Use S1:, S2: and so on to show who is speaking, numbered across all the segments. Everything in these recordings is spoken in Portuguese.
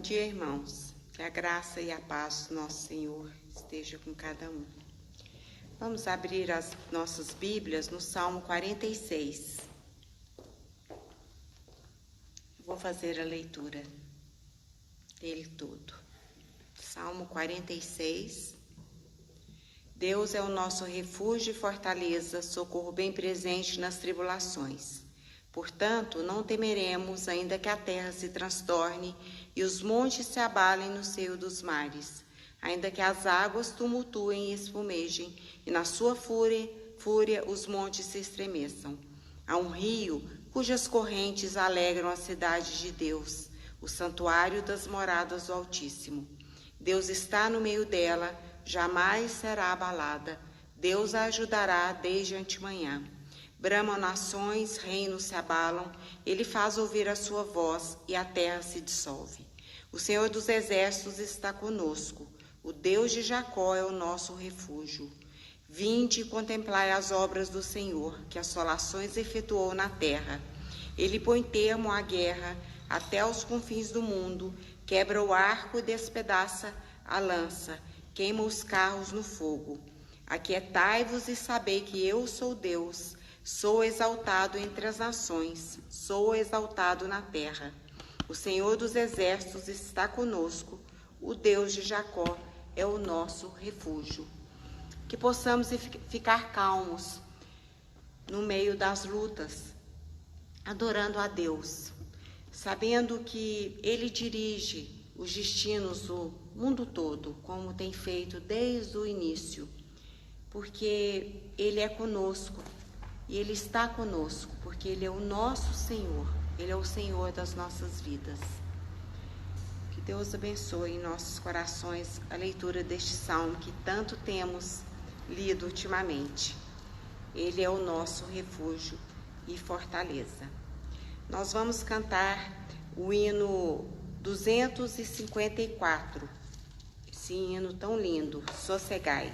S1: dia, irmãos. Que a graça e a paz do nosso Senhor esteja com cada um. Vamos abrir as nossas Bíblias no Salmo 46. Vou fazer a leitura dele todo. Salmo 46. Deus é o nosso refúgio e fortaleza, socorro bem presente nas tribulações. Portanto, não temeremos, ainda que a terra se transtorne e os montes se abalem no seio dos mares, ainda que as águas tumultuem e espumejem, e na sua fúria os montes se estremeçam. Há um rio cujas correntes alegram a cidade de Deus, o santuário das moradas do Altíssimo. Deus está no meio dela, jamais será abalada. Deus a ajudará desde antemanhã. Bramam nações, reinos se abalam, ele faz ouvir a sua voz e a terra se dissolve. O Senhor dos exércitos está conosco, o Deus de Jacó é o nosso refúgio. Vinde e contemplai as obras do Senhor, que assolações efetuou na terra. Ele põe termo à guerra até os confins do mundo, quebra o arco e despedaça a lança, queima os carros no fogo. Aquietai-vos e sabei que eu sou Deus. Sou exaltado entre as nações, sou exaltado na terra. O Senhor dos exércitos está conosco, o Deus de Jacó é o nosso refúgio. Que possamos ficar calmos no meio das lutas, adorando a Deus, sabendo que Ele dirige os destinos do mundo todo, como tem feito desde o início, porque Ele é conosco. E Ele está conosco, porque Ele é o nosso Senhor. Ele é o Senhor das nossas vidas. Que Deus abençoe em nossos corações a leitura deste salmo que tanto temos lido ultimamente. Ele é o nosso refúgio e fortaleza. Nós vamos cantar o hino 254. Esse hino tão lindo, Sossegai.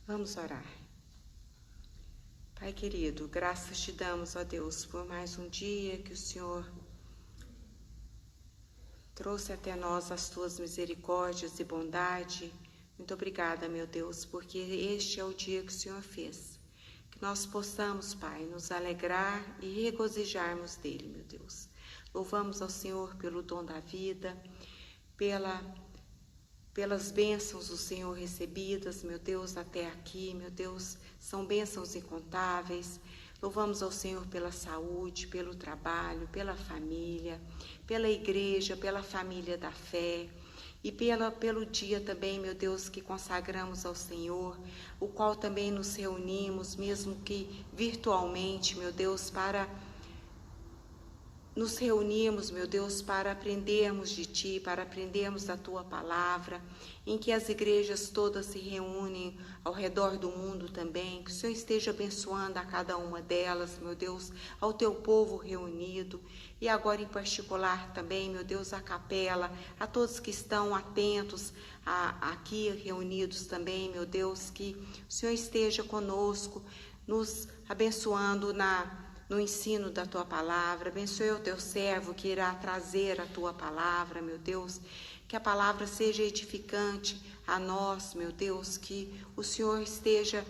S1: Vamos orar. Pai querido, graças te damos, ó Deus, por mais um dia que o Senhor trouxe até nós as tuas misericórdias e bondade. Muito obrigada, meu Deus, porque este é o dia que o Senhor fez. Que nós possamos, Pai, nos alegrar e regozijarmos dele, meu Deus. Louvamos ao Senhor pelo dom da vida, pelas bênçãos do Senhor recebidas, meu Deus, até aqui, meu Deus, são bênçãos incontáveis. Louvamos ao Senhor pela saúde, pelo trabalho, pela família, pela igreja, pela família da fé e pelo dia também, meu Deus, que consagramos ao Senhor, o qual também nos reunimos, mesmo que virtualmente, meu Deus, nos reunimos, meu Deus, para aprendermos de Ti, para aprendermos da Tua palavra, em que as igrejas todas se reúnem ao redor do mundo também, que o Senhor esteja abençoando a cada uma delas, meu Deus, ao Teu povo reunido, e agora em particular também, meu Deus, a capela, a todos que estão atentos aqui reunidos também, meu Deus, que o Senhor esteja conosco, nos abençoando no ensino da Tua palavra. Abençoe o Teu servo que irá trazer a Tua palavra, meu Deus, que a palavra seja edificante a nós, meu Deus, que o Senhor esteja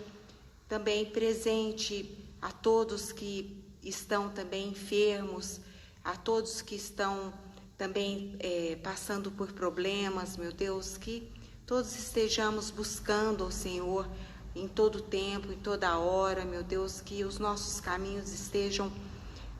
S1: também presente a todos que estão também enfermos, a todos que estão também passando por problemas, meu Deus, que todos estejamos buscando o Senhor em todo tempo, em toda hora, meu Deus, que os nossos caminhos estejam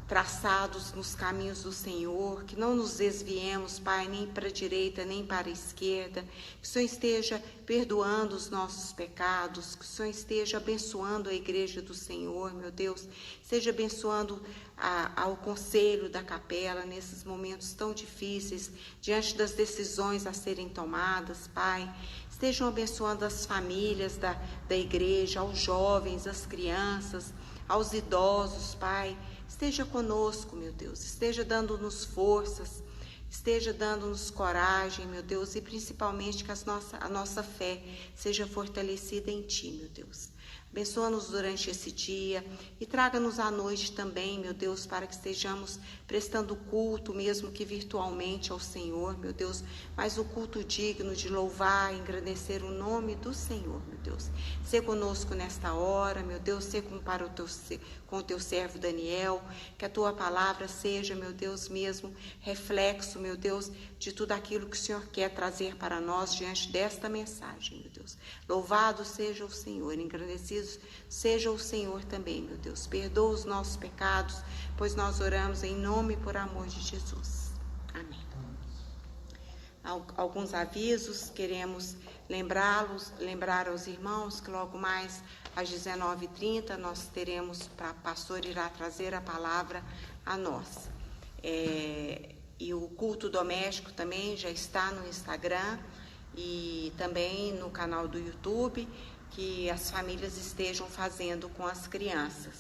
S1: traçados nos caminhos do Senhor, que não nos desviemos, Pai, nem para a direita, nem para a esquerda, que o Senhor esteja perdoando os nossos pecados, que o Senhor esteja abençoando a igreja do Senhor, meu Deus, esteja abençoando ao conselho da capela nesses momentos tão difíceis, diante das decisões a serem tomadas, Pai. Estejam abençoando as famílias da igreja, aos jovens, às crianças, aos idosos, Pai. Esteja conosco, meu Deus, esteja dando-nos forças, esteja dando-nos coragem, meu Deus, e principalmente que a nossa fé seja fortalecida em Ti, meu Deus. Abençoa-nos durante esse dia e traga-nos à noite também, meu Deus, para que estejamos prestando culto, mesmo que virtualmente ao Senhor, meu Deus, mas o culto digno de louvar e engrandecer o nome do Senhor, meu Deus. Sê conosco nesta hora, meu Deus, sê com o Teu servo Daniel, que a Tua palavra seja, meu Deus, mesmo reflexo, meu Deus, de tudo aquilo que o Senhor quer trazer para nós diante desta mensagem, meu Deus. Louvado seja o Senhor, engrandecido seja o Senhor também, meu Deus. Perdoa os nossos pecados, pois nós oramos em nome e por amor de Jesus. Amém. Alguns avisos, queremos lembrar aos irmãos que logo mais às 19h30 nós teremos, a pastora irá trazer a palavra a nós. E o culto doméstico também já está no Instagram e também no canal do YouTube, que as famílias estejam fazendo com as crianças.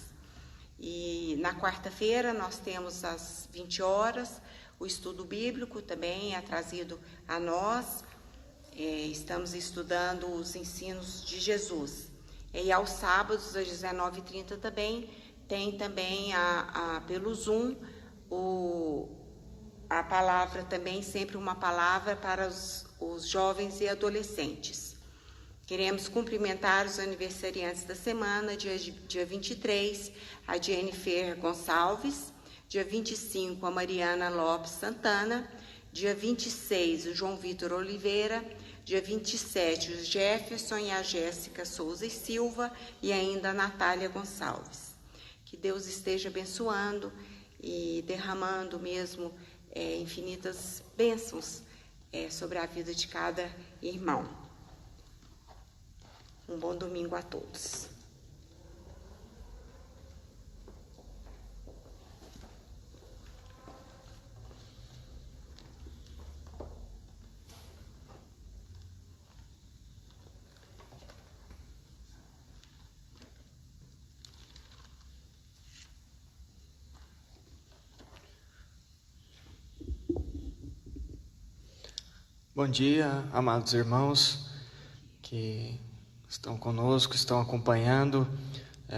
S1: E na quarta-feira nós temos às 20 horas o estudo bíblico, também é trazido a nós. Estamos estudando os ensinos de Jesus. E aos sábados às 19h30 também tem também pelo Zoom a palavra também, sempre uma palavra para os jovens e adolescentes. Queremos cumprimentar os aniversariantes da semana, dia 23, a Jennifer Gonçalves, dia 25, a Mariana Lopes Santana, dia 26, o João Vitor Oliveira, dia 27, o Jefferson e a Jéssica Souza e Silva, e ainda a Natália Gonçalves. Que Deus esteja abençoando e derramando mesmo infinitas bênçãos sobre a vida de cada irmão. Um bom domingo a todos.
S2: Bom dia, amados irmãos, que estão conosco, estão acompanhando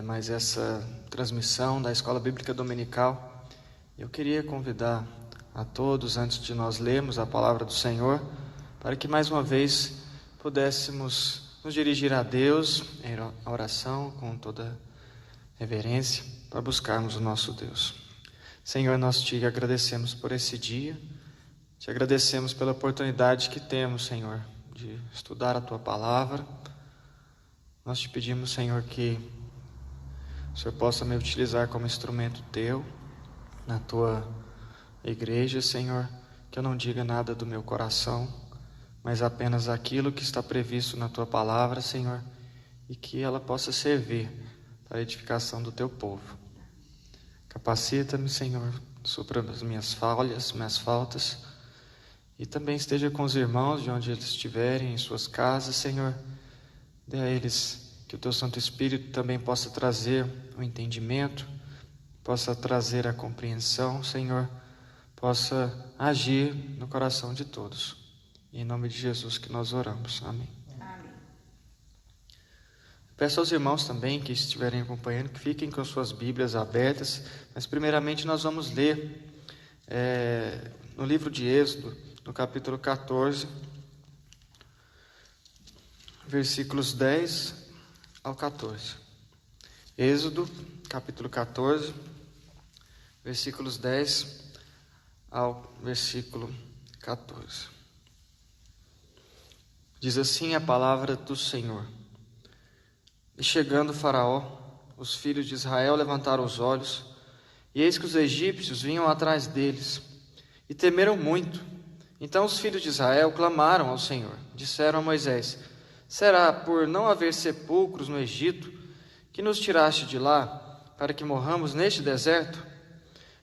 S2: mais essa transmissão da Escola Bíblica Dominical. Eu queria convidar a todos, antes de nós lermos a palavra do Senhor, para que mais uma vez pudéssemos nos dirigir a Deus em oração com toda reverência, para buscarmos o nosso Deus. Senhor, nós te agradecemos por esse dia, te agradecemos pela oportunidade que temos, Senhor, de estudar a Tua palavra. Nós te pedimos, Senhor, que o Senhor possa me utilizar como instrumento Teu, na Tua igreja, Senhor, que eu não diga nada do meu coração, mas apenas aquilo que está previsto na Tua palavra, Senhor, e que ela possa servir para a edificação do Teu povo. Capacita-me, Senhor, supra as minhas falhas, minhas faltas, e também esteja com os irmãos de onde eles estiverem, em suas casas, Senhor. Dê a eles que o Teu Santo Espírito também possa trazer o entendimento, possa trazer a compreensão, Senhor, possa agir no coração de todos. Em nome de Jesus que nós oramos. Amém.
S1: Amém.
S2: Peço aos irmãos também que estiverem acompanhando que fiquem com suas Bíblias abertas, mas primeiramente nós vamos ler no livro de Êxodo, no capítulo 14, versículos 10 ao 14. Êxodo, capítulo 14, versículos 10 ao versículo 14. Diz assim a palavra do Senhor: E chegando Faraó, os filhos de Israel levantaram os olhos, e eis que os egípcios vinham atrás deles, e temeram muito. Então os filhos de Israel clamaram ao Senhor, disseram a Moisés: Será por não haver sepulcros no Egito que nos tiraste de lá, para que morramos neste deserto?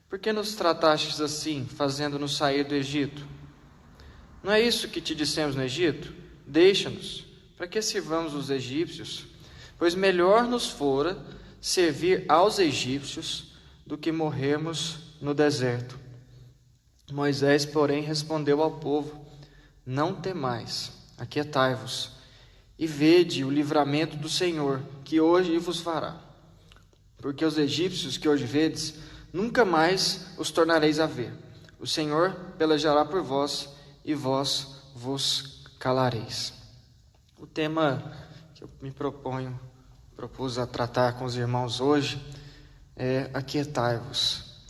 S2: Por que nos tratastes assim, fazendo-nos sair do Egito? Não é isso que te dissemos no Egito? Deixa-nos, para que sirvamos os egípcios? Pois melhor nos fora servir aos egípcios do que morrermos no deserto. Moisés, porém, respondeu ao povo: Não temais, aquietai-vos, e vede o livramento do Senhor, que hoje vos fará. Porque os egípcios que hoje vedes, nunca mais os tornareis a ver. O Senhor pelejará por vós, e vós vos calareis. O tema que eu me propus a tratar com os irmãos hoje é aquietai-vos.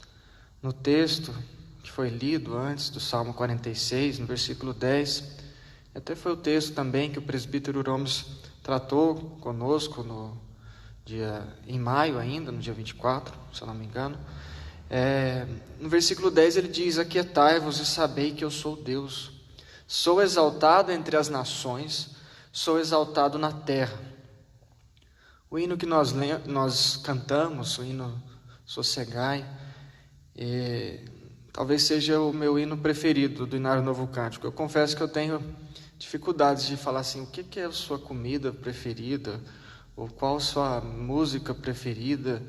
S2: No texto que foi lido antes do Salmo 46, no versículo 10, até foi o texto também que o presbítero Ramos tratou conosco em maio ainda, no dia 24, se eu não me engano. No versículo 10 ele diz: Aquietai-vos e sabei que eu sou Deus. Sou exaltado entre as nações, sou exaltado na terra. O hino que nós cantamos, o hino Sossegai, talvez seja o meu hino preferido do Inário Novo Cântico. Eu confesso que eu tenho dificuldades de falar assim, o que é a sua comida preferida, ou qual a sua música preferida.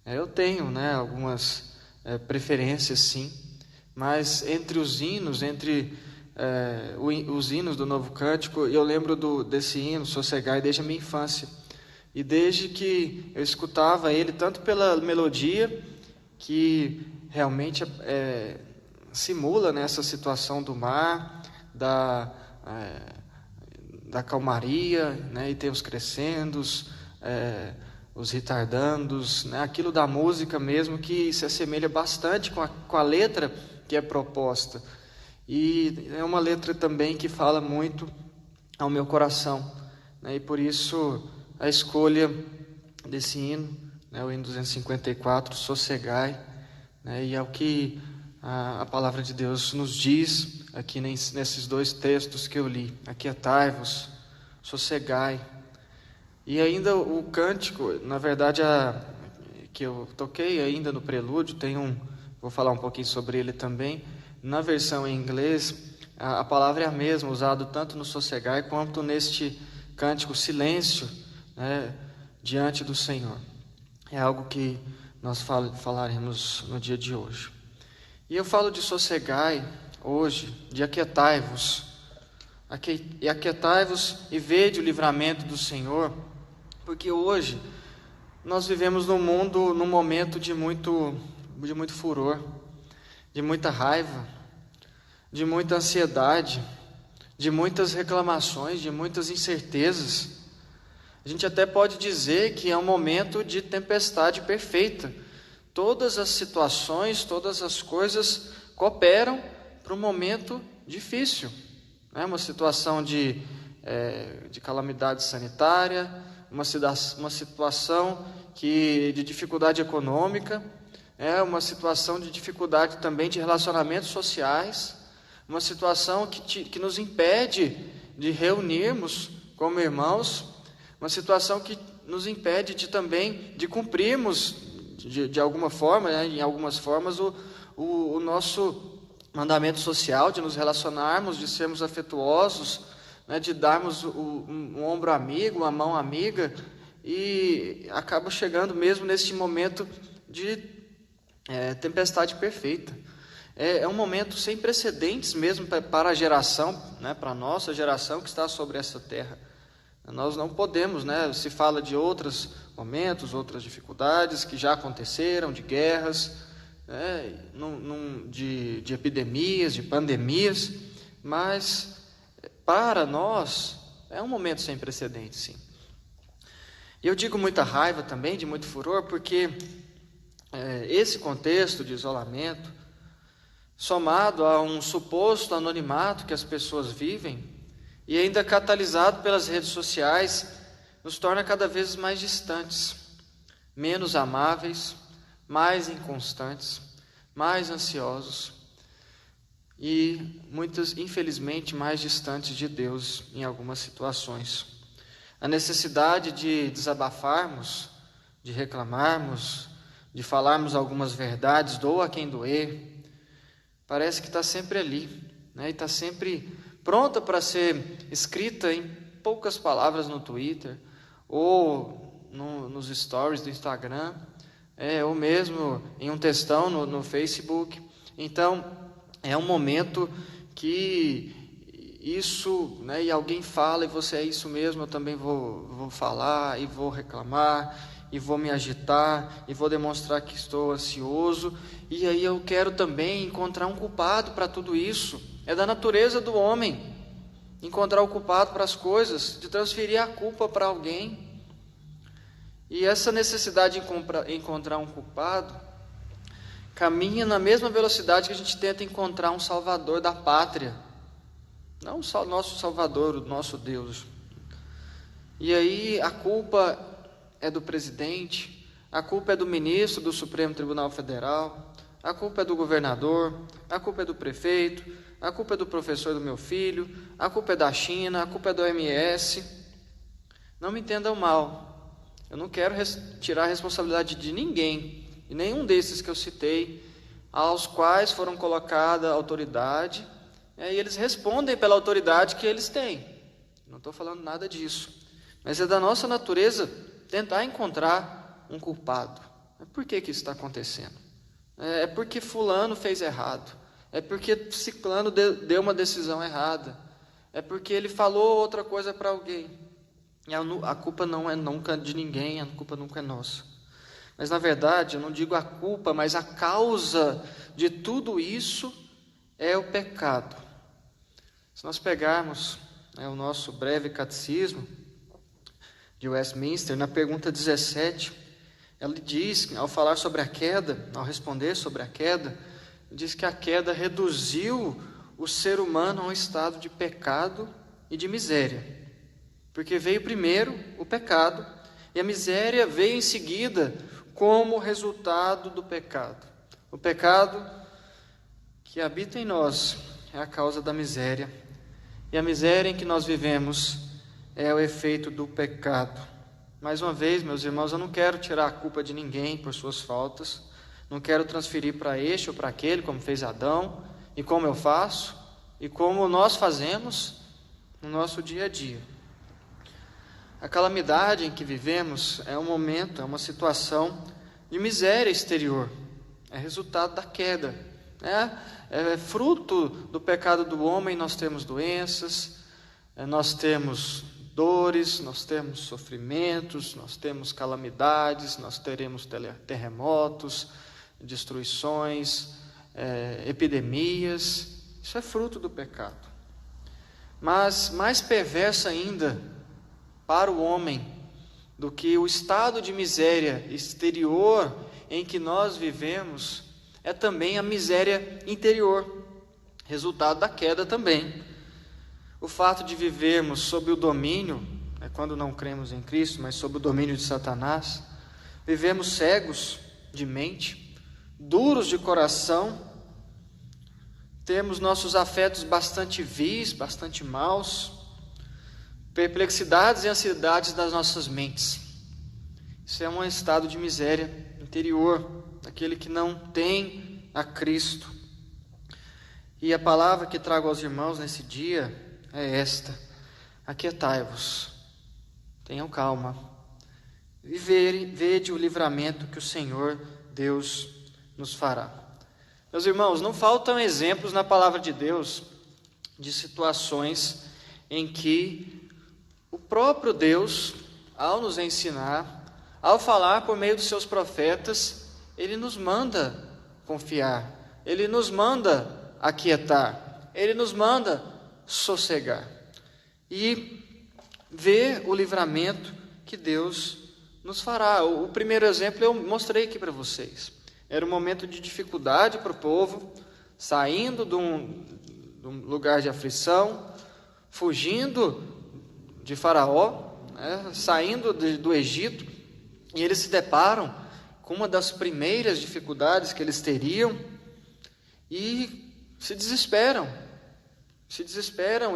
S2: Eu tenho, algumas preferências, sim, mas entre os hinos, os hinos do Novo Cântico, eu lembro desse hino, Sossegai, desde a minha infância. E desde que eu escutava ele, tanto pela melodia, que realmente simula essa situação do mar, da calmaria, e tem os crescendos, os retardandos, aquilo da música mesmo, que se assemelha bastante com a letra que é proposta. E é uma letra também que fala muito ao meu coração, e por isso a escolha desse hino, o hino 254, Sossegai, e é o que a palavra de Deus nos diz aqui nesses dois textos que eu li: aquietai-vos, sossegai. E ainda o cântico, na verdade, que eu toquei ainda no prelúdio, vou falar um pouquinho sobre ele também. Na versão em inglês, a palavra é a mesma, usada tanto no sossegai quanto neste cântico silêncio, diante do Senhor. É algo que nós falaremos no dia de hoje. E eu falo de sossegai hoje, de aquietai-vos. E aquietai-vos e vede o livramento do Senhor, porque hoje nós vivemos num momento de muito furor, de muita raiva, de muita ansiedade, de muitas reclamações, de muitas incertezas. A gente até pode dizer que é um momento de tempestade perfeita. Todas as situações, todas as coisas cooperam para um momento difícil. É uma situação de calamidade sanitária, uma situação de dificuldade econômica, uma situação de dificuldade também de relacionamentos sociais, uma situação que nos impede de reunirmos como irmãos, uma situação que nos impede de cumprirmos de alguma forma, em algumas formas, o nosso mandamento social, de nos relacionarmos, de sermos afetuosos, de darmos um ombro amigo, uma mão amiga, e acaba chegando mesmo neste momento de tempestade perfeita. É um momento sem precedentes mesmo para a geração, para a nossa geração que está sobre essa terra. Nós não podemos, se fala de outros momentos, outras dificuldades que já aconteceram, de guerras, de epidemias, de pandemias, mas para nós é um momento sem precedentes, sim. E eu digo muita raiva também, de muito furor, porque esse contexto de isolamento, somado a um suposto anonimato que as pessoas vivem, e ainda catalisado pelas redes sociais, nos torna cada vez mais distantes, menos amáveis, mais inconstantes, mais ansiosos e muitas, infelizmente, mais distantes de Deus em algumas situações. A necessidade de desabafarmos, de reclamarmos, de falarmos algumas verdades, doa quem doer, parece que está sempre ali, e está sempre pronta para ser escrita em poucas palavras no Twitter, ou nos stories do Instagram, ou mesmo em um textão no Facebook. Então, é um momento que isso, e alguém fala, e você, é isso mesmo, eu também vou falar, e vou reclamar, e vou me agitar, e vou demonstrar que estou ansioso, e aí eu quero também encontrar um culpado para tudo isso. É da natureza do homem encontrar o culpado para as coisas, de transferir a culpa para alguém. E essa necessidade de encontrar um culpado caminha na mesma velocidade que a gente tenta encontrar um salvador da pátria, não só o nosso salvador, o nosso Deus. E aí a culpa é do presidente, a culpa é do ministro do Supremo Tribunal Federal, a culpa é do governador, a culpa é do prefeito, a culpa é do professor do meu filho, a culpa é da China, a culpa é do OMS. Não me entendam mal, eu não quero tirar a responsabilidade de ninguém, de nenhum desses que eu citei, aos quais foram colocada autoridade, e eles respondem pela autoridade que eles têm. Não estou falando nada disso, mas é da nossa natureza tentar encontrar um culpado. Por que isso está acontecendo? É porque fulano fez errado, é porque ciclano deu uma decisão errada, é porque ele falou outra coisa para alguém. E a culpa não é nunca de ninguém, a culpa nunca é nossa. Mas na verdade, eu não digo a culpa, mas a causa de tudo isso é o pecado. Se nós pegarmos o nosso breve catecismo de Westminster, na pergunta 17, ela diz, ao falar sobre a queda, ao responder sobre a queda, diz que a queda reduziu o ser humano a um estado de pecado e de miséria. Porque veio primeiro o pecado, e a miséria veio em seguida como resultado do pecado. O pecado que habita em nós é a causa da miséria, e a miséria em que nós vivemos é o efeito do pecado. Mais uma vez, meus irmãos, eu não quero tirar a culpa de ninguém por suas faltas, não quero transferir para este ou para aquele, como fez Adão, e como eu faço, e como nós fazemos no nosso dia a dia. A calamidade em que vivemos é um momento, é uma situação de miséria exterior, é resultado da queda, é fruto do pecado do homem. Nós temos doenças, Nós temos dores, nós temos sofrimentos, nós temos calamidades, nós teremos terremotos, destruições, epidemias. Isso é fruto do pecado. Mas mais perverso ainda para o homem do que o estado de miséria exterior em que nós vivemos é também a miséria interior, resultado da queda também. O fato de vivermos sob o domínio, quando não cremos em Cristo, mas sob o domínio de Satanás, vivemos cegos de mente, duros de coração, temos nossos afetos bastante vis, bastante maus, perplexidades e ansiedades das nossas mentes. Isso é um estado de miséria interior, daquele que não tem a Cristo. E a palavra que trago aos irmãos nesse dia é esta: aquietai-vos, tenham calma, e vede o livramento que o Senhor Deus nos fará. Meus irmãos, não faltam exemplos na palavra de Deus de situações em que o próprio Deus, ao nos ensinar, ao falar por meio dos seus profetas, Ele nos manda confiar, Ele nos manda aquietar, Ele nos manda sossegar e ver o livramento que Deus nos fará. O primeiro exemplo eu mostrei aqui para vocês. Era um momento de dificuldade para o povo, saindo de um lugar de aflição, fugindo de Faraó, saindo do Egito, e eles se deparam com uma das primeiras dificuldades que eles teriam e se desesperam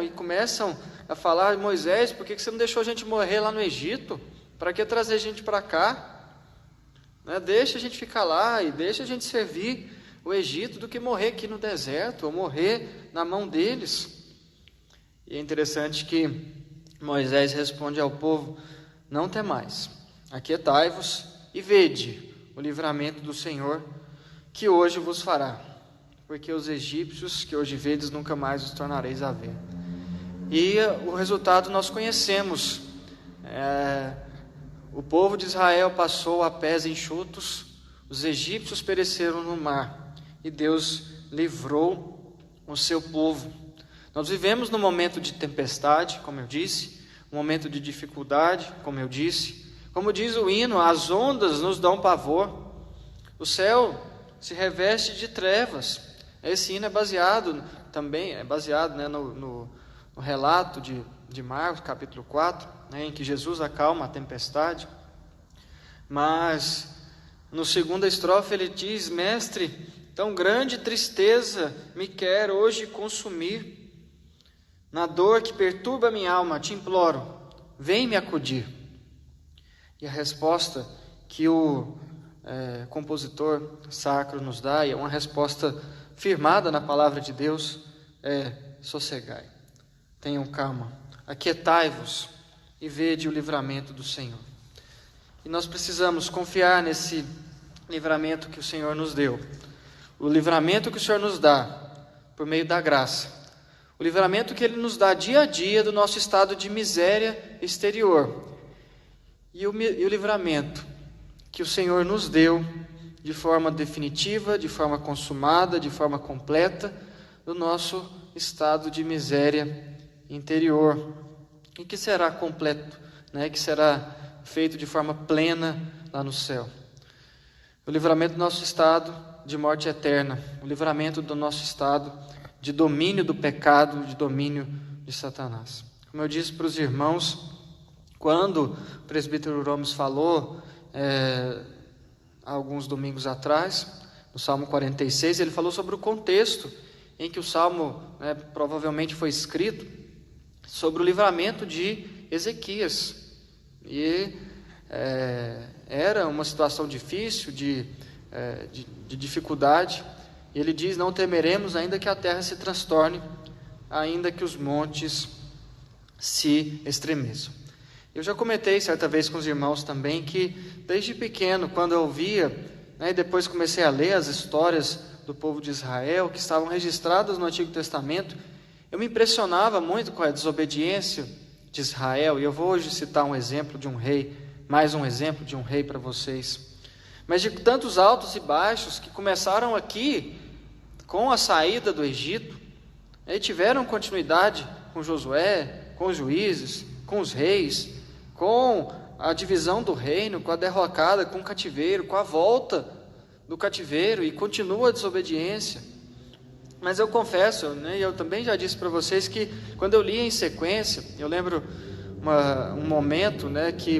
S2: e começam a falar: Moisés, por que você não deixou a gente morrer lá no Egito? Para que trazer a gente para cá? Deixa a gente ficar lá e deixa a gente servir o Egito do que morrer aqui no deserto, ou morrer na mão deles. E é interessante que Moisés responde ao povo: não temais, aquietai-vos e vede o livramento do Senhor que hoje vos fará, porque os egípcios que hoje vedes nunca mais os tornareis a ver. E o resultado nós conhecemos. O povo de Israel passou a pés enxutos, os egípcios pereceram no mar, e Deus livrou o seu povo. Nós vivemos num momento de tempestade, como eu disse, um momento de dificuldade, como eu disse. Como diz o hino, as ondas nos dão pavor, o céu se reveste de trevas. Esse hino é baseado no relato de Marcos, capítulo 4, em que Jesus acalma a tempestade. Mas no segunda estrofe ele diz: Mestre, tão grande tristeza me quer hoje consumir. Na dor que perturba a minha alma, te imploro, vem me acudir. E a resposta que o compositor sacro nos dá, e é uma resposta firmada na palavra de Deus, é: sossegai, tenham calma, aquietai-vos e vede o livramento do Senhor. E nós precisamos confiar nesse livramento que o Senhor nos deu, o livramento que o Senhor nos dá por meio da graça, o livramento que Ele nos dá dia a dia do nosso estado de miséria exterior, e o livramento que o Senhor nos deu de forma definitiva, de forma consumada, de forma completa, do nosso estado de miséria interior, e que será completo, que será feito de forma plena lá no céu. O livramento do nosso estado de morte eterna, o livramento do nosso estado de domínio do pecado, de domínio de Satanás. Como eu disse para os irmãos, quando o presbítero Gomes falou há alguns domingos atrás, no Salmo 46, ele falou sobre o contexto em que o Salmo provavelmente foi escrito, sobre o livramento de Ezequias. E era uma situação difícil, de dificuldade. E ele diz: não temeremos, ainda que a terra se transtorne, ainda que os montes se estremeçam. Eu já comentei certa vez com os irmãos também que, desde pequeno, quando eu ouvia, e depois comecei a ler as histórias do povo de Israel, que estavam registradas no Antigo Testamento, Eu me impressionava muito com a desobediência de Israel, e eu vou hoje citar um exemplo de um rei, mais um exemplo de um rei para vocês. Mas de tantos altos e baixos que começaram aqui com a saída do Egito, e tiveram continuidade com Josué, com os juízes, com os reis, com a divisão do reino, com a derrocada, com o cativeiro, com a volta do cativeiro, e continua a desobediência. Mas eu confesso, e eu também já disse para vocês que quando eu li em sequência, eu lembro um momento, que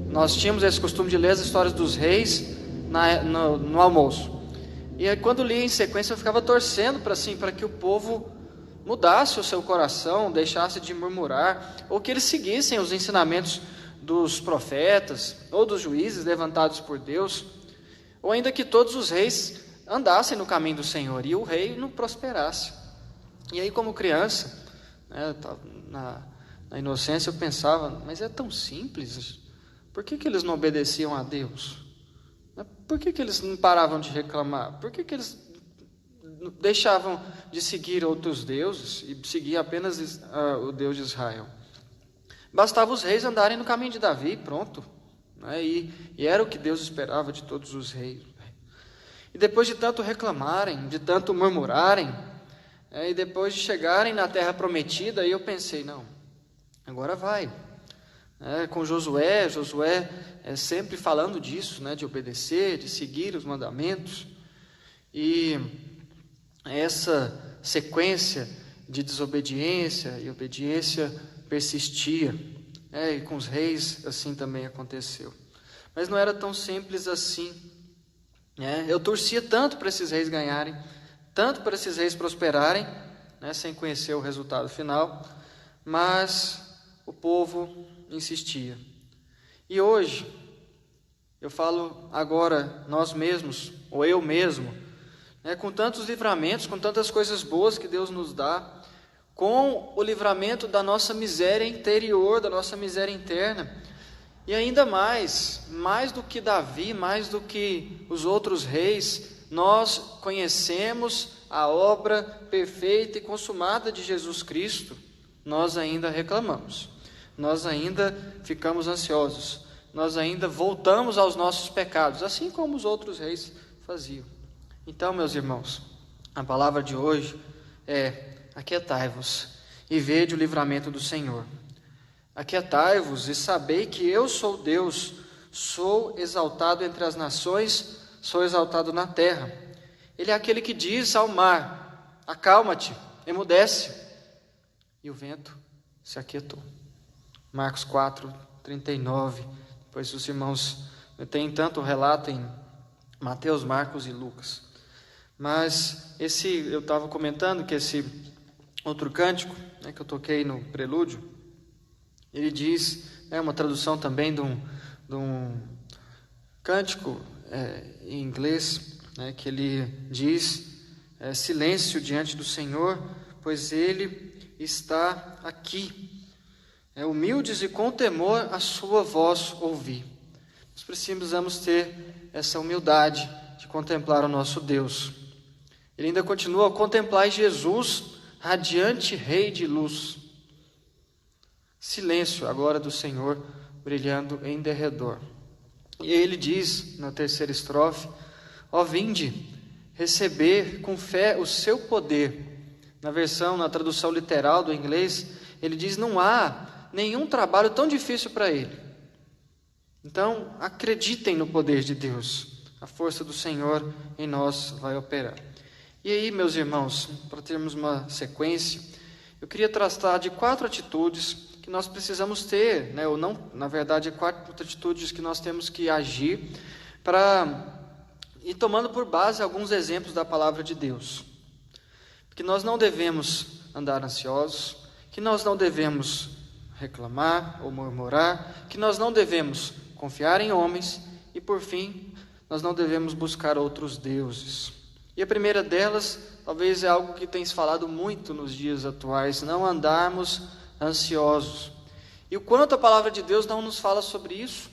S2: nós tínhamos esse costume de ler as histórias dos reis no almoço. E aí, quando li em sequência, eu ficava torcendo para que o povo mudasse o seu coração, deixasse de murmurar, ou que eles seguissem os ensinamentos dos profetas ou dos juízes levantados por Deus, ou ainda que todos os reis andassem no caminho do Senhor e o rei não prosperasse. E aí, como criança, na inocência, eu pensava, mas é tão simples, por que eles não obedeciam a Deus? Por que eles não paravam de reclamar? Por que eles deixavam de seguir outros deuses e seguir apenas o Deus de Israel? Bastava os reis andarem no caminho de Davi, pronto. E era o que Deus esperava de todos os reis. E depois de tanto reclamarem, de tanto murmurarem, e depois de chegarem na terra prometida, aí eu pensei, não, agora vai. Com Josué sempre falando disso, de obedecer, de seguir os mandamentos. E essa sequência de desobediência e obediência persistia. E com os reis assim também aconteceu. Mas não era tão simples assim. Eu torcia tanto para esses reis ganharem, tanto para esses reis prosperarem, sem conhecer o resultado final, mas o povo insistia. E hoje, eu falo agora, nós mesmos, ou eu mesmo, com tantos livramentos, com tantas coisas boas que Deus nos dá, com o livramento da nossa miséria interior, da nossa miséria interna, e ainda mais do que Davi, mais do que os outros reis, nós conhecemos a obra perfeita e consumada de Jesus Cristo, nós ainda reclamamos, nós ainda ficamos ansiosos, nós ainda voltamos aos nossos pecados, assim como os outros reis faziam. Então, meus irmãos, a palavra de hoje é: aquietai-vos e vede o livramento do Senhor. Aquietai-vos e sabei que eu sou Deus, sou exaltado entre as nações, sou exaltado na terra. Ele é aquele que diz ao mar: acalma-te, emudece, e o vento se aquietou. Marcos 4:39. Depois os irmãos têm tanto relato em Mateus, Marcos e Lucas. Mas eu estava comentando que esse outro cântico, que eu toquei no prelúdio, ele diz, uma tradução também de um cântico em inglês, que ele diz: silêncio diante do Senhor, pois Ele está aqui. Humildes e com temor a sua voz ouvir. Nós precisamos ter essa humildade de contemplar o nosso Deus. Ele ainda continua: contemplar Jesus, radiante Rei de luz. Silêncio agora do Senhor brilhando em derredor. E ele diz na terceira estrofe: ó vinde, receber com fé o seu poder. Na tradução literal do inglês, ele diz: não há nenhum trabalho tão difícil para ele. Então, acreditem no poder de Deus. A força do Senhor em nós vai operar. E aí, meus irmãos, para termos uma sequência, eu queria tratar de 4 atitudes que nós precisamos ter, ou não, na verdade, 4 atitudes que nós temos que agir para ir tomando por base alguns exemplos da palavra de Deus. Porque nós não devemos andar ansiosos, que nós não devemos reclamar ou murmurar, que nós não devemos confiar em homens e, por fim, nós não devemos buscar outros deuses. E a primeira delas, talvez é algo que tem se falado muito nos dias atuais: não andarmos ansiosos. E o quanto a palavra de Deus não nos fala sobre isso.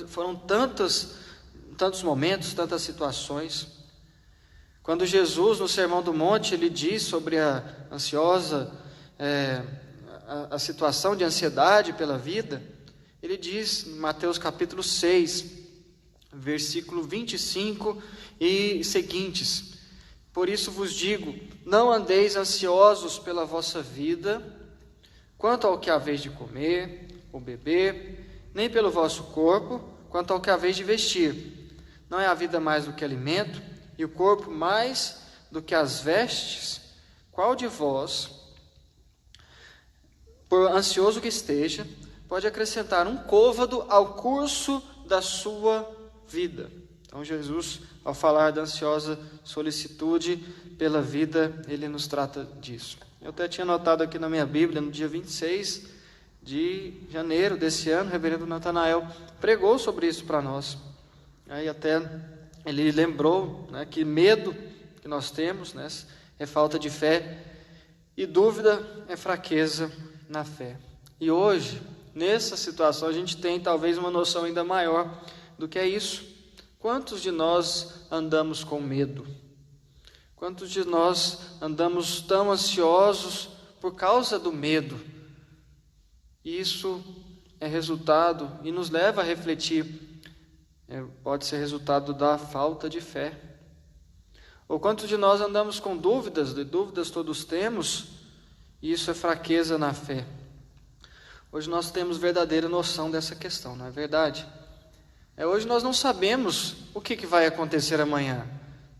S2: Foram tantos momentos, tantas situações. Quando Jesus, no Sermão do Monte, ele diz sobre a situação de ansiedade pela vida, ele diz em Mateus capítulo 6, versículo 25 e seguintes: por isso vos digo, não andeis ansiosos pela vossa vida, quanto ao que haveis de comer ou beber, nem pelo vosso corpo, quanto ao que haveis de vestir. Não é a vida mais do que alimento, e o corpo mais do que as vestes? Qual de vós, por ansioso que esteja, pode acrescentar um côvado ao curso da sua vida? Então Jesus, ao falar da ansiosa solicitude pela vida, ele nos trata disso. Eu até tinha notado aqui na minha Bíblia, no dia 26 de janeiro desse ano, o reverendo Natanael pregou sobre isso para nós. Aí até ele lembrou, né, que medo que nós temos, né, é falta de fé, e dúvida é fraqueza na fé. E hoje, nessa situação, a gente tem talvez uma noção ainda maior do que é isso. Quantos de nós andamos com medo? Quantos de nós andamos tão ansiosos por causa do medo? Isso é resultado e nos leva a refletir. Pode ser resultado da falta de fé. Ou quantos de nós andamos com dúvidas? De dúvidas todos temos, e isso é fraqueza na fé. Hoje nós temos verdadeira noção dessa questão, não é verdade? Hoje nós não sabemos o que vai acontecer amanhã,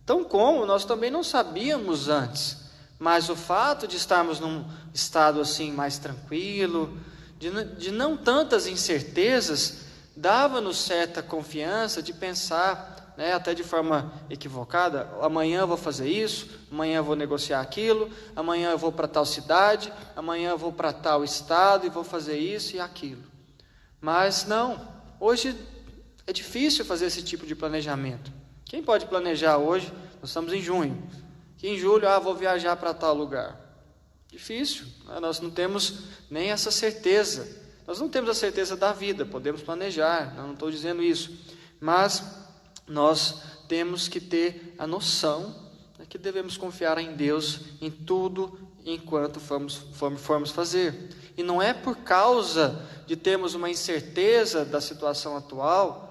S2: tão como nós também não sabíamos antes, mas o fato de estarmos num estado assim mais tranquilo, de não tantas incertezas, dava-nos certa confiança de pensar, né, até de forma equivocada: amanhã eu vou fazer isso, amanhã eu vou negociar aquilo, amanhã eu vou para tal cidade, amanhã eu vou para tal estado e vou fazer isso e aquilo. Mas não, hoje é difícil fazer esse tipo de planejamento. Quem pode planejar hoje? Nós estamos em junho. Que em julho, vou viajar para tal lugar. Difícil, né? Nós não temos nem essa certeza. Nós não temos a certeza da vida, podemos planejar, não estou dizendo isso. Mas nós temos que ter a noção que devemos confiar em Deus em tudo enquanto formos fazer. E não é por causa de termos uma incerteza da situação atual,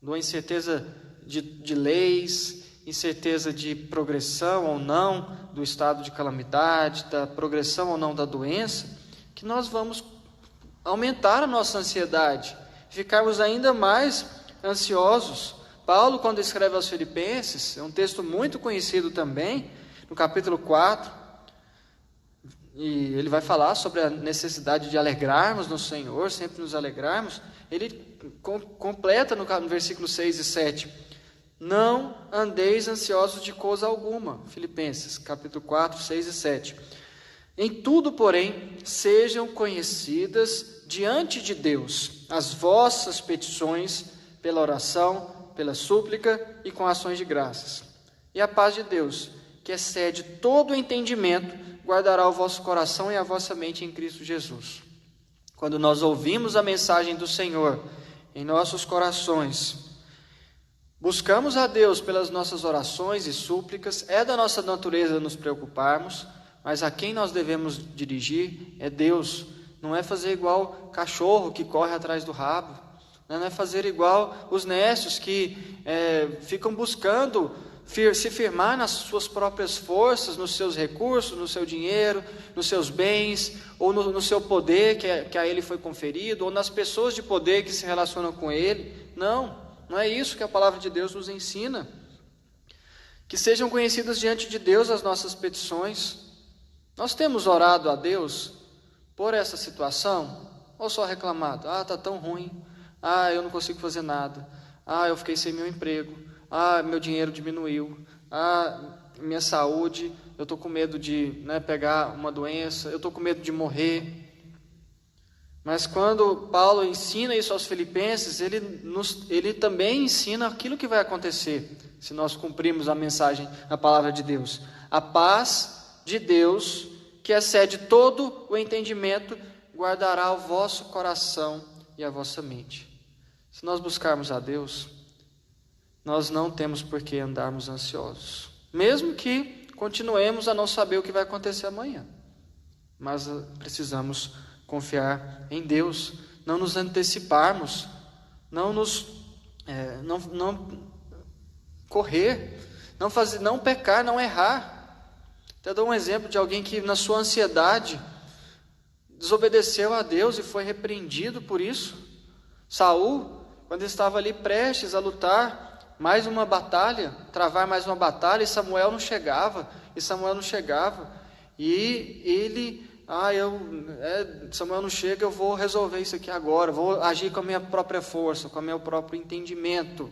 S2: uma incerteza de leis, incerteza de progressão ou não do estado de calamidade, da progressão ou não da doença, que nós vamos aumentar a nossa ansiedade, ficarmos ainda mais ansiosos. Paulo, quando escreve aos Filipenses, é um texto muito conhecido também, no capítulo 4, e ele vai falar sobre a necessidade de alegrarmos no Senhor, sempre nos alegrarmos. Ele completa no versículo 6 e 7: não andeis ansiosos de coisa alguma. Filipenses, capítulo 4, 6 e 7. Em tudo, porém, sejam conhecidas diante de Deus as vossas petições pela oração, pela súplica e com ações de graças. E a paz de Deus, que excede todo o entendimento, guardará o vosso coração e a vossa mente em Cristo Jesus. Quando nós ouvimos a mensagem do Senhor em nossos corações, buscamos a Deus pelas nossas orações e súplicas, é da nossa natureza nos preocuparmos, mas a quem nós devemos dirigir é Deus. Não é fazer igual cachorro que corre atrás do rabo, não é fazer igual os nécios que ficam buscando se firmar nas suas próprias forças, nos seus recursos, no seu dinheiro, nos seus bens, ou no seu poder que a ele foi conferido, ou nas pessoas de poder que se relacionam com ele. Não é isso que a palavra de Deus nos ensina. Que sejam conhecidas diante de Deus as nossas petições. Nós temos orado a Deus por essa situação, ou só reclamado? Está tão ruim, eu não consigo fazer nada, eu fiquei sem meu emprego, meu dinheiro diminuiu, minha saúde, eu estou com medo de pegar uma doença, eu estou com medo de morrer. Mas quando Paulo ensina isso aos Filipenses, ele também ensina aquilo que vai acontecer se nós cumprirmos a mensagem, a palavra de Deus. A paz de Deus, que excede todo o entendimento, guardará o vosso coração e a vossa mente. Se nós buscarmos a Deus, nós não temos por que andarmos ansiosos. mesmo que continuemos a não saber o que vai acontecer amanhã. Mas precisamos confiar em Deus, não nos anteciparmos, não correr, não pecar, não errar. Até dou um exemplo de alguém que na sua ansiedade desobedeceu a Deus e foi repreendido por isso. Saul, quando estava ali prestes a lutar mais uma batalha, travar mais uma batalha, e Samuel não chegava, e ele, Samuel não chega, eu vou resolver isso aqui agora, vou agir com a minha própria força, com o meu próprio entendimento,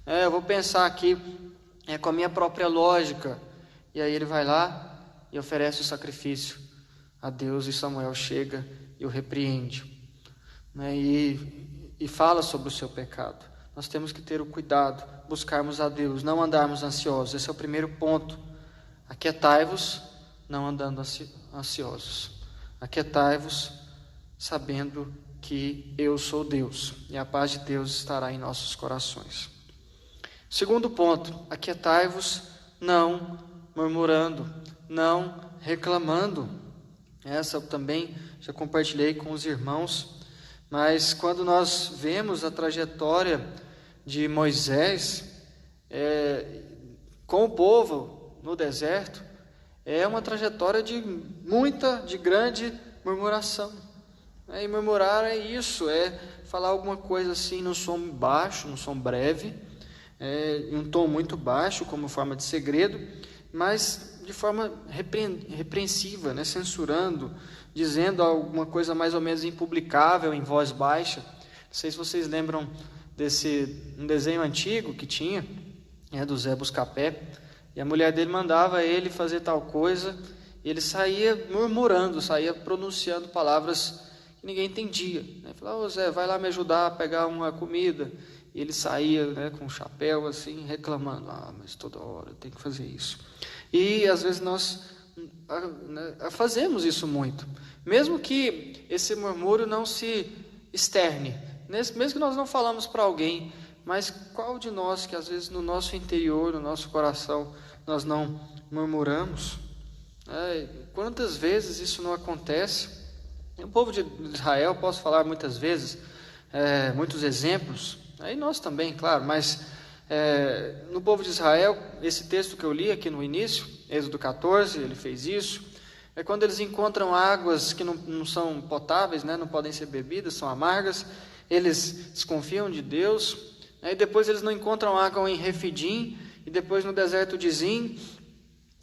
S2: eu vou pensar aqui com a minha própria lógica. E aí ele vai lá e oferece o sacrifício a Deus, e Samuel chega e o repreende, e fala sobre o seu pecado. Nós temos que ter o cuidado, buscarmos a Deus, não andarmos ansiosos. Esse é o primeiro ponto. Aquietai-vos, não andando ansiosos. Aquietai-vos, sabendo que eu sou Deus, e a paz de Deus estará em nossos corações. Segundo ponto, aquietai-vos, não murmurando, não reclamando. Essa eu também já compartilhei com os irmãos, mas quando nós vemos a trajetória de Moisés com o povo no deserto, é uma trajetória de grande murmuração. E murmurar é isso, é falar alguma coisa assim num som baixo, num som breve, em um tom muito baixo, como forma de segredo, mas de forma repreensiva, censurando, dizendo alguma coisa mais ou menos impublicável em voz baixa. Não sei se vocês lembram um desenho antigo que tinha, do Zé Buscapé, e a mulher dele mandava ele fazer tal coisa, e ele saía murmurando, saía pronunciando palavras que ninguém entendia. Falava: Zé, vai lá me ajudar a pegar uma comida. E ele saía com um chapéu assim, reclamando: mas toda hora eu tenho que fazer isso. E às vezes nós fazemos isso muito, mesmo que esse murmúrio não se externe, mesmo que nós não falamos para alguém, mas qual de nós que às vezes no nosso interior, no nosso coração, nós não murmuramos? Quantas vezes isso não acontece? O povo de Israel, posso falar muitas vezes, muitos exemplos, aí nós também, claro, mas no povo de Israel, esse texto que eu li aqui no início, Êxodo 14, ele fez isso. Quando eles encontram águas que não são potáveis, não podem ser bebidas, são amargas, eles desconfiam de Deus. E depois eles não encontram água em Refidim, e depois no deserto de Zim,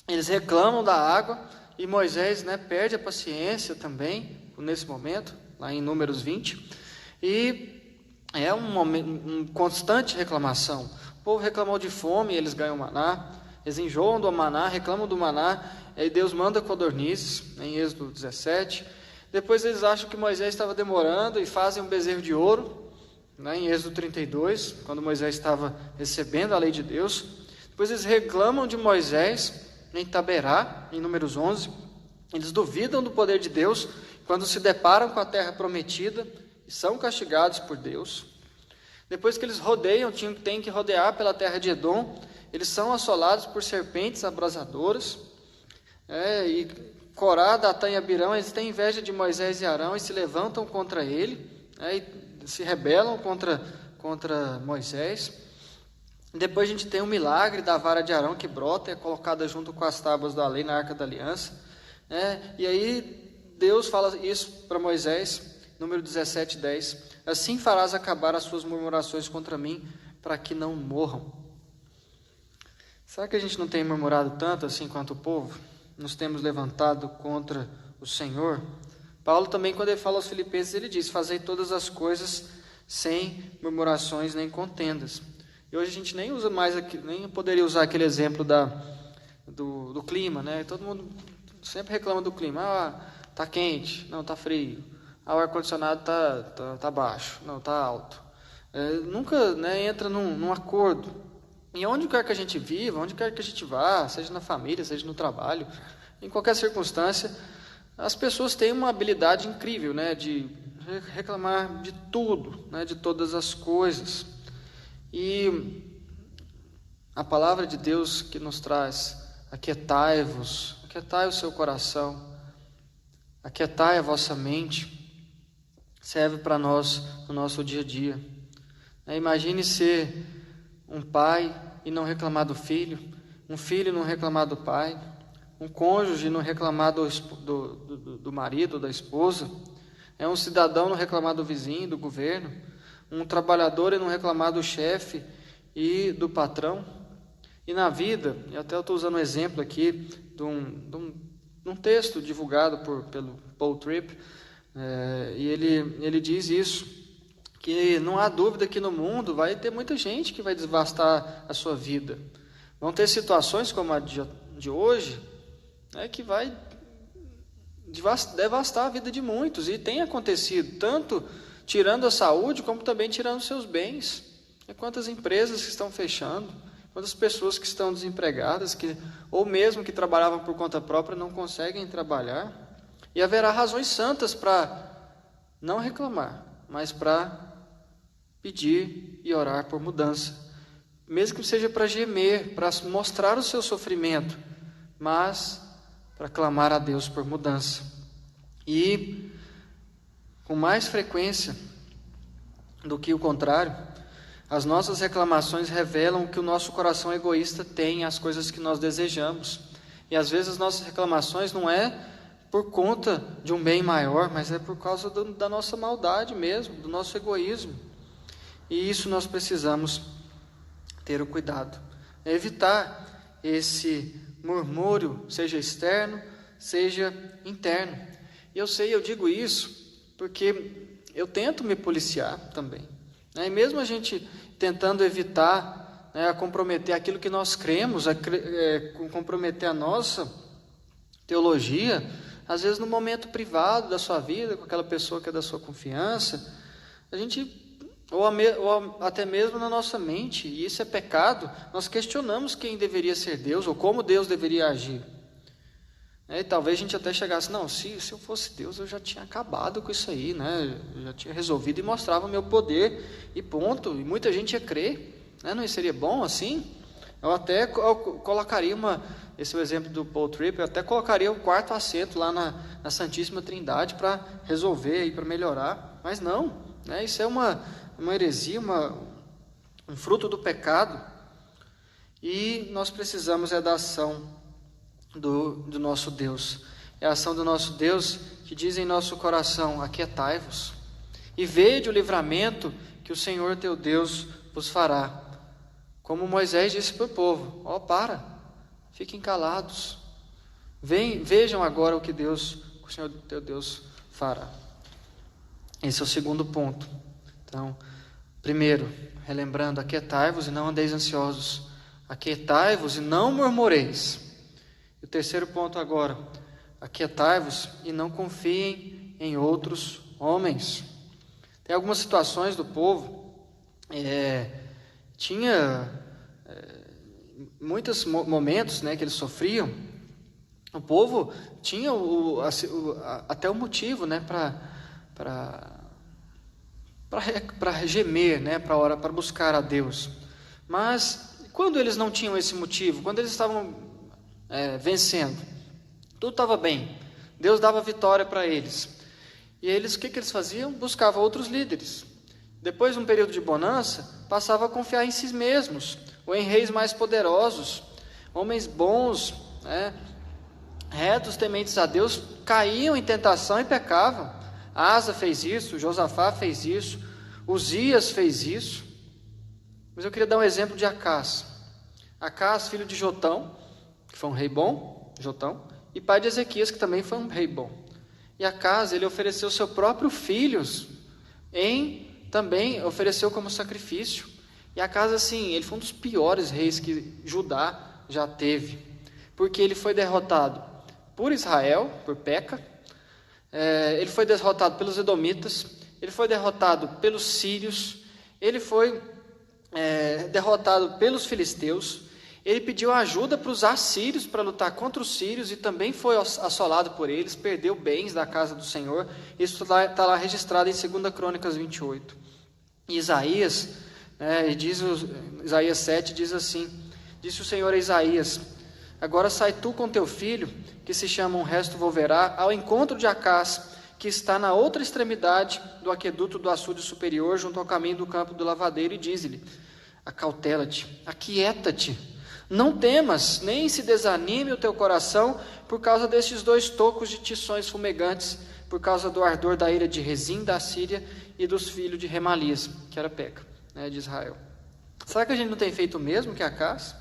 S2: eles reclamam da água, e Moisés perde a paciência também, nesse momento, lá em Números 20, e é um constante reclamação. O povo reclamou de fome, eles ganham maná, eles enjoam do maná, reclamam do maná, e Deus manda codornizes, em Êxodo 17. Depois eles acham que Moisés estava demorando e fazem um bezerro de ouro, em Êxodo 32, quando Moisés estava recebendo a lei de Deus. Depois eles reclamam de Moisés em Taberá, em Números 11. Eles duvidam do poder de Deus quando se deparam com a terra prometida e são castigados por Deus. Depois que eles rodeiam, têm que rodear pela terra de Edom, eles são assolados por serpentes abrasadoras. E Corá, Datã e Abirão, eles têm inveja de Moisés e Arão e se levantam contra ele, e se rebelam contra Moisés. Depois a gente tem um milagre da vara de Arão que brota, é colocada junto com as tábuas da lei na Arca da Aliança. E aí Deus fala isso para Moisés, número 17, 10. Assim farás acabar as suas murmurações contra mim, para que não morram. Será que a gente não tem murmurado tanto assim quanto o povo? Nos temos levantado contra o Senhor? Paulo também, quando ele fala aos Filipenses, ele diz: fazei todas as coisas sem murmurações nem contendas. E hoje a gente nem usa mais, nem poderia usar aquele exemplo do clima, Todo mundo sempre reclama do clima. Tá quente, não, tá frio. O ar-condicionado tá baixo, não, tá alto. Nunca entra num acordo. E onde quer que a gente viva, onde quer que a gente vá, seja na família, seja no trabalho, em qualquer circunstância, as pessoas têm uma habilidade incrível, de reclamar de tudo, de todas as coisas. E a palavra de Deus que nos traz: aquietai-vos, aquietai o seu coração, aquietai a vossa mente, serve para nós no nosso dia a dia. Imagine ser um pai e não reclamar do filho, um filho e não reclamar do pai, um cônjuge e não reclamar do marido, da esposa, um cidadão não reclamar do vizinho, do governo, um trabalhador e não reclamar do chefe e do patrão. E na vida, e até eu estou usando um exemplo aqui de um texto divulgado pelo Paul Tripp, e ele diz isso, que não há dúvida que no mundo vai ter muita gente que vai devastar a sua vida. Vão ter situações como a de hoje, que vai devastar a vida de muitos, e tem acontecido, tanto tirando a saúde, como também tirando seus bens. Quantas empresas que estão fechando, quantas pessoas que estão desempregadas, ou mesmo que trabalhavam por conta própria, não conseguem trabalhar. E haverá razões santas para não reclamar, mas para pedir e orar por mudança, mesmo que seja para gemer, para mostrar o seu sofrimento, mas para clamar a Deus por mudança. E com mais frequência do que o contrário, as nossas reclamações revelam que o nosso coração egoísta tem as coisas que nós desejamos. E às vezes as nossas reclamações não é por conta de um bem maior, mas é por causa da nossa maldade mesmo, do nosso egoísmo. E isso nós precisamos ter o cuidado, evitar esse murmúrio, seja externo, seja interno. E eu digo isso porque eu tento me policiar também, e mesmo a gente tentando evitar, a comprometer aquilo que nós cremos, comprometer a nossa teologia, às vezes no momento privado da sua vida, com aquela pessoa que é da sua confiança, a gente, ou até mesmo na nossa mente, e isso é pecado, nós questionamos quem deveria ser Deus, ou como Deus deveria agir. E talvez a gente até chegasse, não, se eu fosse Deus, eu já tinha acabado com isso aí, eu já tinha resolvido e mostrava o meu poder, e ponto. E muita gente ia crer, não seria bom assim? Eu colocaria esse é o exemplo do Paul Tripp, eu até colocaria o quarto assento lá na Santíssima Trindade para resolver e para melhorar, mas não, isso é uma heresia, um fruto do pecado, e nós precisamos da ação do nosso Deus. É a ação do nosso Deus que diz em nosso coração: aquietai-vos e vede o livramento que o Senhor teu Deus vos fará. Como Moisés disse para o povo: fiquem calados, vejam agora o que o Senhor teu Deus fará. Esse é o segundo ponto. Então, primeiro, relembrando: aquietai-vos e não andeis ansiosos, aquietai-vos e não murmureis. E o terceiro ponto agora: aquietai-vos e não confiem em outros homens. Tem algumas situações do povo, tinha muitos momentos que eles sofriam. O povo tinha até o motivo para gemer, para buscar a Deus. Mas quando eles não tinham esse motivo, quando eles estavam vencendo, tudo estava bem, Deus dava vitória para eles, e eles, o que eles faziam? Buscavam outros líderes. Depois de um período de bonança, passavam a confiar em si mesmos, ou em reis mais poderosos. Homens bons, retos, tementes a Deus, caíam em tentação e pecavam. Asa fez isso, Josafá fez isso, Uzias fez isso. Mas eu queria dar um exemplo de Acás. Acás, filho de Jotão, que foi um rei bom, Jotão, e pai de Ezequias, que também foi um rei bom. E Acás, ele ofereceu seu próprio filho, também ofereceu como sacrifício. E Acás, assim, ele foi um dos piores reis que Judá já teve, porque ele foi derrotado por Israel, por Peca, ele foi derrotado pelos edomitas, ele foi derrotado pelos sírios, ele foi derrotado pelos filisteus. Ele pediu ajuda para os assírios para lutar contra os sírios e também foi assolado por eles, perdeu bens da casa do Senhor. Isso está lá registrado em 2 Crônicas 28. E Isaías 7 diz assim: Disse o Senhor a Isaías: agora sai tu com teu filho, que se chama Um Resto Volverá, ao encontro de Acás, que está na outra extremidade do aqueduto do açude superior, junto ao caminho do campo do lavadeiro, e diz-lhe: acautela-te, aquieta-te, não temas, nem se desanime o teu coração por causa destes 2 tocos de tições fumegantes, por causa do ardor da ira de Rezim, da Síria, e dos filhos de Remalias, que era Peca, de Israel. Será que a gente não tem feito o mesmo que Acás?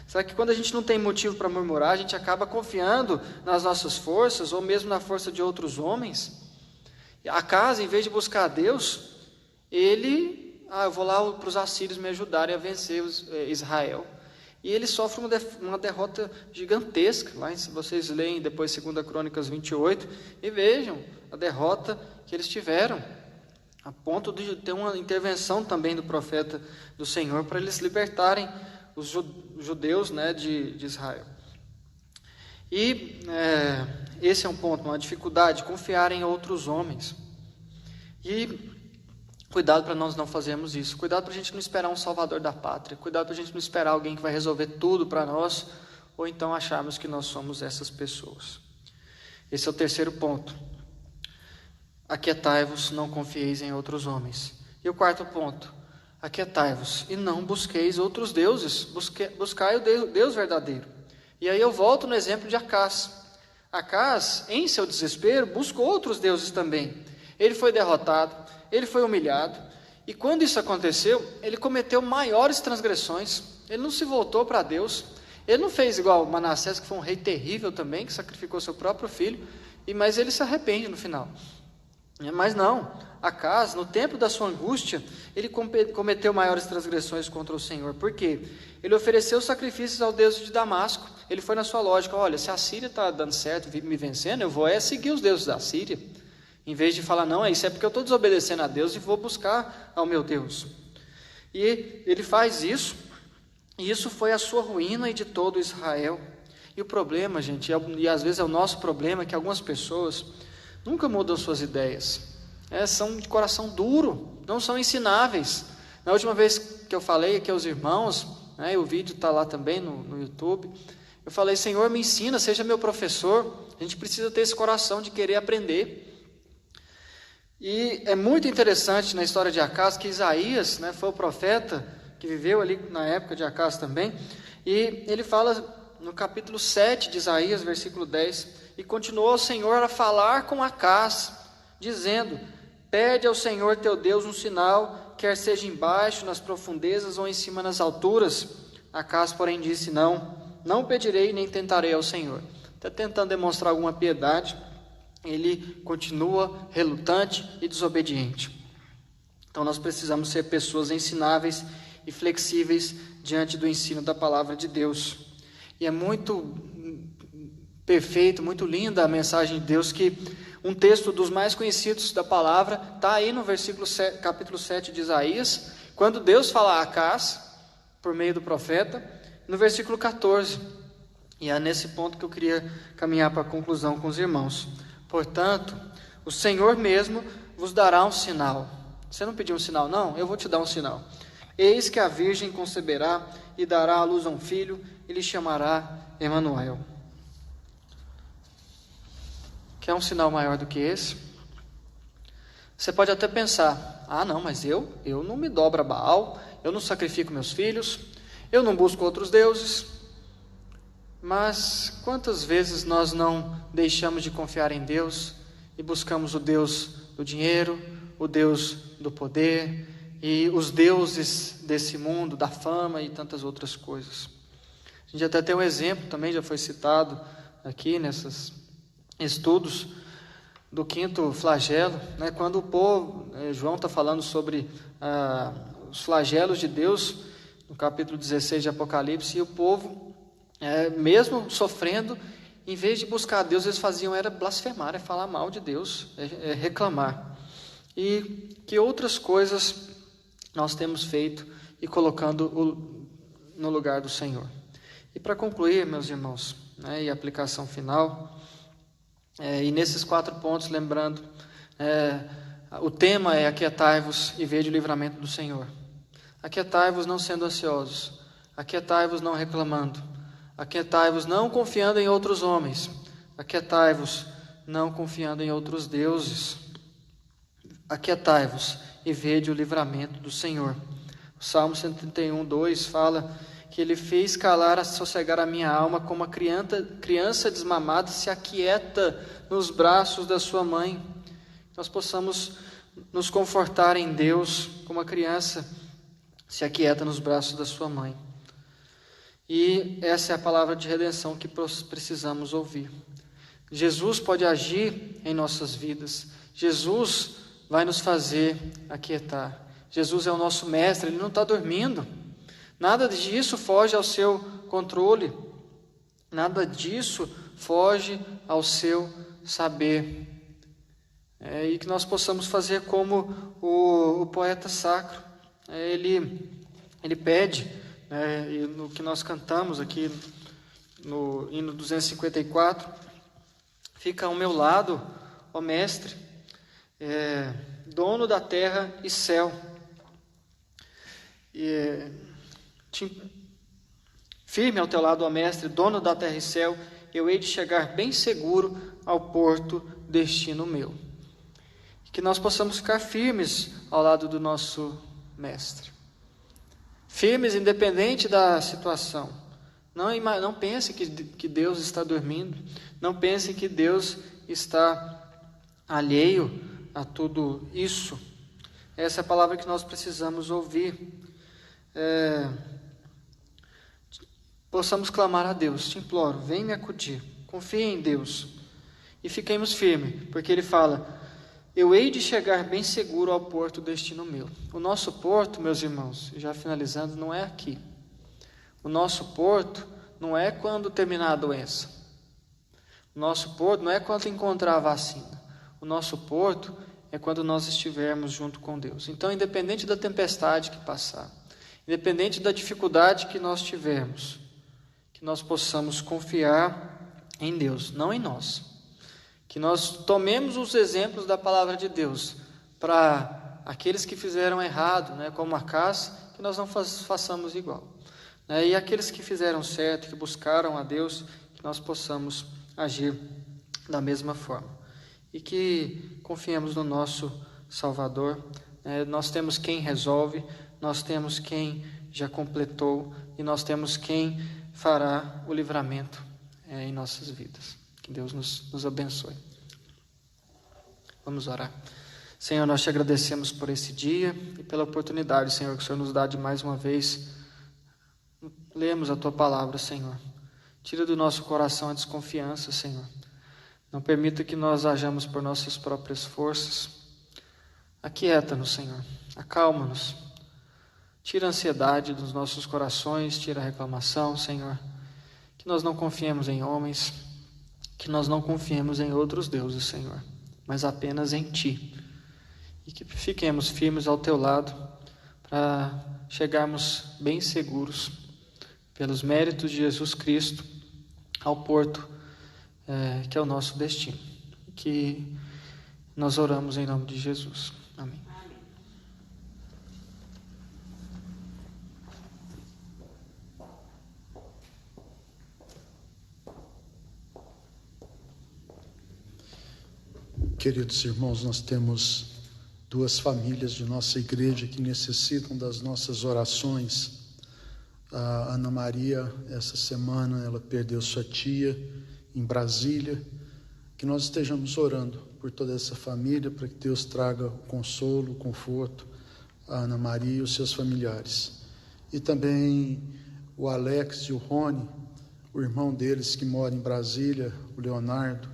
S2: Será que quando a gente não tem motivo para murmurar, a gente acaba confiando nas nossas forças, ou mesmo na força de outros homens? Acás, em vez de buscar a Deus, eu vou lá para os assírios me ajudarem a vencer Israel. E ele sofre uma derrota gigantesca. Lá, se vocês leem depois 2 Crônicas 28, e vejam a derrota que eles tiveram, a ponto de ter uma intervenção também do profeta do Senhor para eles libertarem os judeus, de Israel. E esse é um ponto, uma dificuldade, confiar em outros homens. E cuidado para nós não fazermos isso. Cuidado para a gente não esperar um salvador da pátria. Cuidado para a gente não esperar alguém que vai resolver tudo para nós, ou então acharmos que nós somos essas pessoas. Esse é o terceiro ponto. Aquietai-vos, não confieis em outros homens. E o quarto ponto: aquietai-vos e não busqueis outros deuses. Buscai o Deus verdadeiro. E aí eu volto no exemplo de Acás. Acás, em seu desespero, buscou outros deuses também. Ele foi derrotado, ele foi humilhado, e quando isso aconteceu, ele cometeu maiores transgressões. Ele não se voltou para Deus, ele não fez igual Manassés, que foi um rei terrível também, que sacrificou seu próprio filho, mas ele se arrepende no final. Mas não, Acás, no tempo da sua angústia, ele cometeu maiores transgressões contra o Senhor. Por quê? Ele ofereceu sacrifícios ao Deus de Damasco. Ele foi na sua lógica: olha, se a Síria está dando certo, me vencendo, eu vou seguir os deuses da Síria. Em vez de falar: não, isso é porque eu estou desobedecendo a Deus e vou buscar ao meu Deus. E ele faz isso, e isso foi a sua ruína e de todo Israel. E o problema, gente, e às vezes é o nosso problema, é que algumas pessoas nunca mudam suas ideias. São de coração duro, não são ensináveis. Na última vez que eu falei aqui aos irmãos, o vídeo está lá também no YouTube, eu falei: Senhor, me ensina, seja meu professor. A gente precisa ter esse coração de querer aprender. E é muito interessante na história de Acás que Isaías, foi o profeta que viveu ali na época de Acás também, e ele fala no capítulo 7 de Isaías, versículo 10: e continuou o Senhor a falar com Acás, dizendo: pede ao Senhor teu Deus um sinal, quer seja embaixo, nas profundezas, ou em cima nas alturas. Acás, porém, disse: não pedirei nem tentarei ao Senhor. Está tentando demonstrar alguma piedade, ele continua relutante e desobediente. Então nós precisamos ser pessoas ensináveis e flexíveis diante do ensino da palavra de Deus. E é muito perfeito, muito linda a mensagem de Deus, que um texto dos mais conhecidos da palavra está aí no capítulo 7 de Isaías, quando Deus fala a Acás, por meio do profeta, no versículo 14. E é nesse ponto que eu queria caminhar para a conclusão com os irmãos. Portanto, o Senhor mesmo vos dará um sinal. Você não pediu um sinal, não? Eu vou te dar um sinal. Eis que a virgem conceberá e dará à luz a um filho, e lhe chamará Emanuel. Quer um sinal maior do que esse? Você pode até pensar: não, mas eu não me dobro a Baal, eu não sacrifico meus filhos, eu não busco outros deuses. Mas quantas vezes nós não deixamos de confiar em Deus e buscamos o Deus do dinheiro, o Deus do poder e os deuses desse mundo, da fama e tantas outras coisas? A gente até tem um exemplo, também já foi citado aqui nesses estudos, do 5º flagelo, quando o povo, João está falando sobre os flagelos de Deus, no capítulo 16 de Apocalipse, e o povo, mesmo sofrendo, em vez de buscar a Deus, eles faziam era blasfemar, falar mal de Deus, reclamar. E que outras coisas nós temos feito e colocando no lugar do Senhor. E para concluir, meus irmãos, e a aplicação final, e nesses 4 pontos, lembrando, o tema é aquietai-vos e vede o livramento do Senhor. Aquietai-vos não sendo ansiosos, Aquietai-vos não reclamando, aquietai-vos não confiando em outros homens, aquietai-vos não confiando em outros deuses. Aquietai-vos e vede o livramento do Senhor. O Salmo 131, 2 fala que Ele fez calar, a sossegar a minha alma, como a criança desmamada se aquieta nos braços da sua mãe. Nós possamos nos confortar em Deus, como a criança se aquieta nos braços da sua mãe. E essa é a palavra de redenção que precisamos ouvir. Jesus pode agir em nossas vidas. Jesus vai nos fazer aquietar. Jesus é o nosso mestre, Ele não está dormindo. Nada disso foge ao seu controle. Nada disso foge ao seu saber. E que nós possamos fazer como o poeta sacro. Ele pede, e no que nós cantamos aqui no hino 254, fica ao meu lado, ó Mestre, dono da terra e céu. Firme ao teu lado, ó Mestre, dono da terra e céu, eu hei de chegar bem seguro ao porto, destino meu. Que nós possamos ficar firmes ao lado do nosso Mestre. Firmes independente da situação. Não pense que Deus está dormindo. Não pense que Deus está alheio a tudo isso. Essa é a palavra que nós precisamos ouvir. Possamos clamar a Deus. Te imploro, vem me acudir. Confie em Deus. E fiquemos firmes, porque Ele fala: eu hei de chegar bem seguro ao porto, destino meu. O nosso porto, meus irmãos, já finalizando, não é aqui. O nosso porto não é quando terminar a doença. O nosso porto não é quando encontrar a vacina. O nosso porto é quando nós estivermos junto com Deus. Então, independente da tempestade que passar, independente da dificuldade que nós tivermos, que nós possamos confiar em Deus, não em nós. Que nós tomemos os exemplos da palavra de Deus para aqueles que fizeram errado, como Acás, que nós não façamos igual. E aqueles que fizeram certo, que buscaram a Deus, que nós possamos agir da mesma forma. E que confiemos no nosso Salvador. Nós temos quem resolve, nós temos quem já completou e nós temos quem fará o livramento em nossas vidas. Que Deus nos abençoe. Vamos orar. Senhor, nós te agradecemos por esse dia e pela oportunidade, Senhor, que o Senhor nos dá de mais uma vez lermos a Tua palavra, Senhor. Tira do nosso coração a desconfiança, Senhor. Não permita que nós hajamos por nossas próprias forças. Aquieta-nos, Senhor. Acalma-nos. Tira a ansiedade dos nossos corações, tira a reclamação, Senhor. Que nós não confiemos em homens, que nós não confiemos em outros deuses, Senhor, mas apenas em Ti. E que fiquemos firmes ao Teu lado, para chegarmos bem seguros, pelos méritos de Jesus Cristo, ao porto, que é o nosso destino. Que nós oramos em nome de Jesus. Amém.
S3: Queridos irmãos, nós temos duas famílias de nossa igreja que necessitam das nossas orações. A Ana Maria, essa semana, ela perdeu sua tia em Brasília. Que nós estejamos orando por toda essa família, para que Deus traga o consolo, o conforto a Ana Maria e os seus familiares. E também o Alex e o Rony, o irmão deles que mora em Brasília, o Leonardo.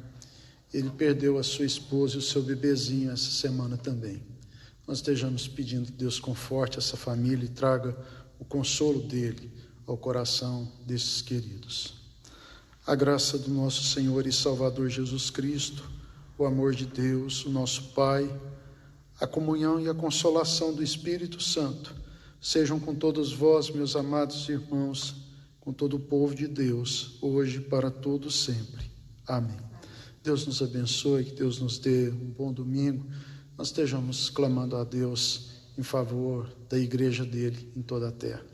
S3: Ele perdeu a sua esposa e o seu bebezinho essa semana também. Nós estejamos pedindo que Deus conforte essa família e traga o consolo dele ao coração desses queridos. A graça do nosso Senhor e Salvador Jesus Cristo, o amor de Deus, o nosso Pai, a comunhão e a consolação do Espírito Santo sejam com todos vós, meus amados irmãos, com todo o povo de Deus, hoje e para todos sempre. Amém. Deus nos abençoe, que Deus nos dê um bom domingo. Nós estejamos clamando a Deus em favor da igreja dele em toda a terra.